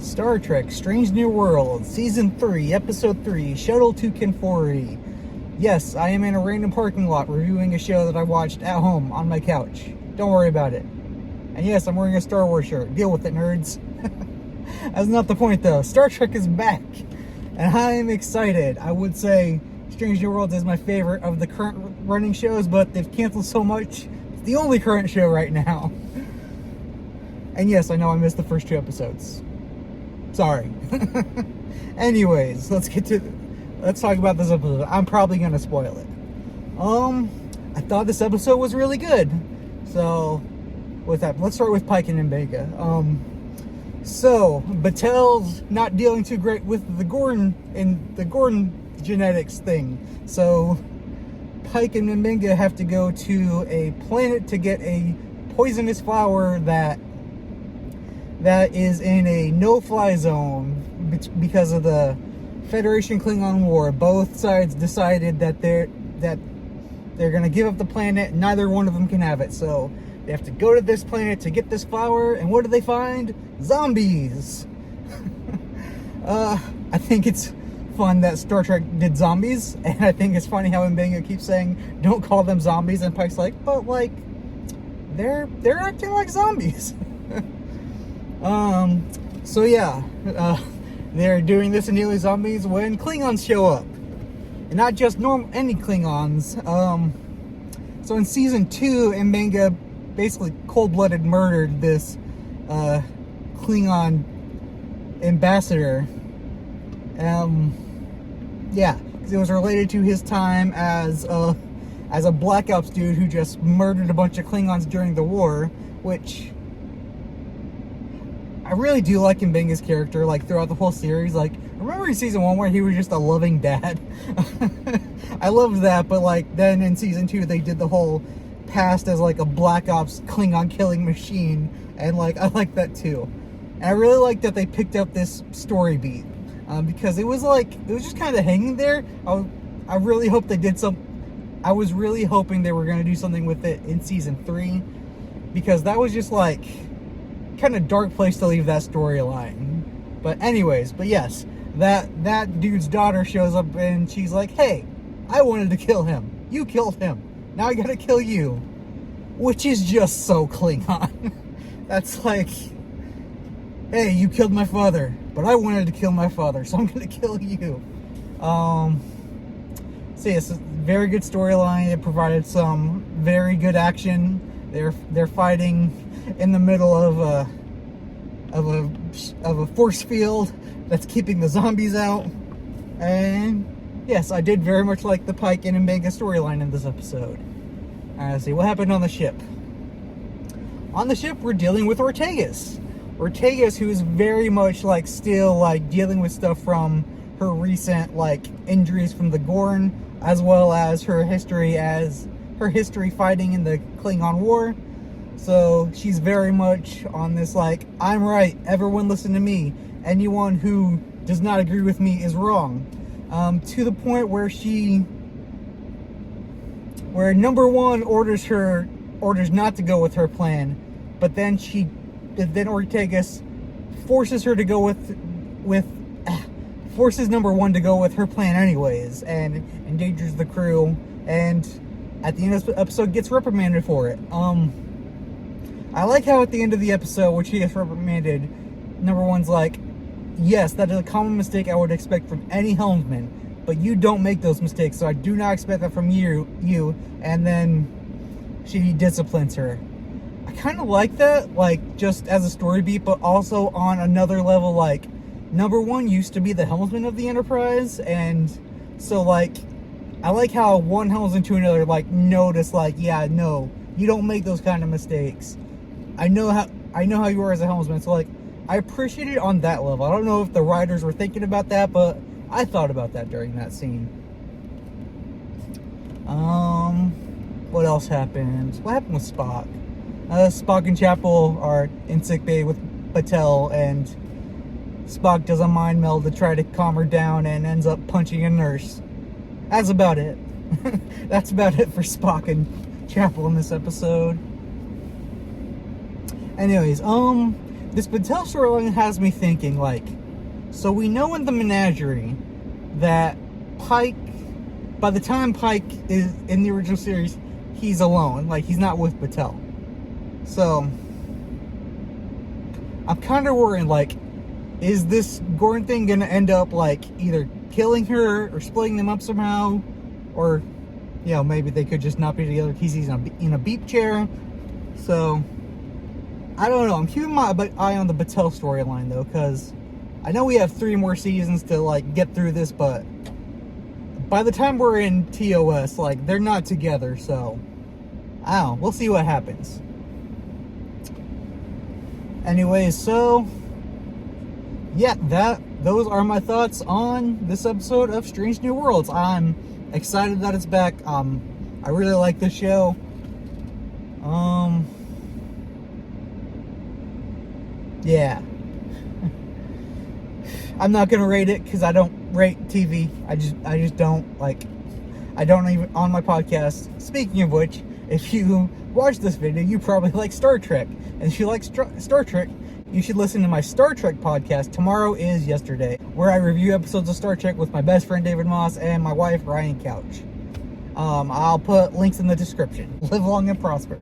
Star Trek Strange New World, Season 3, Episode 3, Shuttle to Kenfori. Yes, I am in a random parking lot reviewing a show that I watched at home on my couch. Don't worry about it. And yes, I'm wearing a Star Wars shirt. Deal with it, nerds. That's not the point, though. Star Trek is back, and I am excited. I would say Strange New World is my favorite of the current running shows, but they've canceled so much. It's the only current show right now. And yes, I know I missed the first 2 episodes. Sorry. Anyways, let's talk about this episode. I'm probably gonna spoil it. I thought this episode was really good. So, with that, let's start with Pike and M'Benga. So Batel's not dealing too great with the Gorn genetics thing. So Pike and M'Benga have to go to a planet to get a poisonous flower that is in a no-fly zone because of the Federation Klingon War. Both sides decided that they're going to give up the planet. Neither one of them can have it. So they have to go to this planet to get this flower. And what do they find? Zombies. I think it's fun that Star Trek did zombies. And I think it's funny how M'Benga keeps saying, don't call them zombies. And Pike's like, but like, they're acting like zombies. So yeah, they're doing this in Nearly Zombies when Klingons show up. And not just any Klingons. So in Season 2, M'Benga basically cold-blooded murdered this Klingon ambassador. Yeah, because it was related to his time as a Black Ops dude who just murdered a bunch of Klingons during the war, which I really do like M'Benga's character, like, throughout the whole series. Like, remember in Season 1 where he was just a loving dad? I loved that, but, like, then in Season 2 they did the whole past as, like, a Black Ops Klingon killing machine, and, like, I like that too. And I really like that they picked up this story beat, because it was, like, it was just kind of hanging there. I really hope they did I was really hoping they were going to do something with it in Season 3, because that was just, like, kind of dark place to leave that storyline. But yes, that dude's daughter shows up and she's like, hey, I wanted to kill him. You killed him. Now I gotta kill you. Which is just so Klingon. That's like, hey, you killed my father, but I wanted to kill my father, so I'm gonna kill you. So yes, a very good storyline. It provided some very good action. They're fighting in the middle of a force field that's keeping the zombies out. And yes, I did very much like the Pike and M'Benga storyline in this episode. Let's see what happened on the ship. On the ship, we're dealing with Ortegas, who's very much like still like dealing with stuff from her recent like injuries from the Gorn, as well as her history fighting in the Klingon War. So she's very much on this like, I'm right, everyone listen to me. Anyone who does not agree with me is wrong. To the point where where number 1 orders not to go with her plan, but then Ortegas forces her to go forces number 1 to go with her plan anyways, and endangers the crew, and at the end of the episode gets reprimanded for it. I like how at the end of the episode, when she gets reprimanded, number 1's like, yes, that is a common mistake I would expect from any helmsman, but you don't make those mistakes, so I do not expect that from you, and then she disciplines her. I kind of like that, like, just as a story beat, but also on another level, like, number 1 used to be the helmsman of the Enterprise, and so, like, I like how one helmsman to another, like, notice, like, yeah, no, you don't make those kind of mistakes. I know how you are as a helmsman, so, like, I appreciate it on that level. I don't know if the writers were thinking about that, but I thought about that during that scene. What else happened? What happened with Spock? Spock and Chapel are in sickbay with Batel, and Spock does a mind meld to try to calm her down and ends up punching a nurse. That's about it. That's about it for Spock and Chapel in this episode. Anyways, this Patel storyline has me thinking, like, so we know in the menagerie that Pike, by the time Pike is in the original series, he's alone. Like, he's not with Patel. So, I'm kind of worried, like, is this Gordon thing going to end up, like, either killing her or splitting them up somehow? Or, you know, maybe they could just not be together because he's in a beep chair. So, I don't know. I'm keeping my eye on the Patel storyline, though, because I know we have 3 more seasons to, like, get through this, but by the time we're in TOS, like, they're not together, so I don't know. We'll see what happens. Anyways, so yeah, those are my thoughts on this episode of Strange New Worlds. I'm excited that it's back. I really like this show. Yeah. I'm not gonna rate it because I don't rate TV. I just don't, like, I don't even on my podcast. Speaking of which, if you watch this video, you probably like Star Trek. And if you like Star Trek, you should listen to my Star Trek podcast, Tomorrow is Yesterday, where I review episodes of Star Trek with my best friend David Moss and my wife Ryan Couch. I'll put links in the description. Live long and prosper.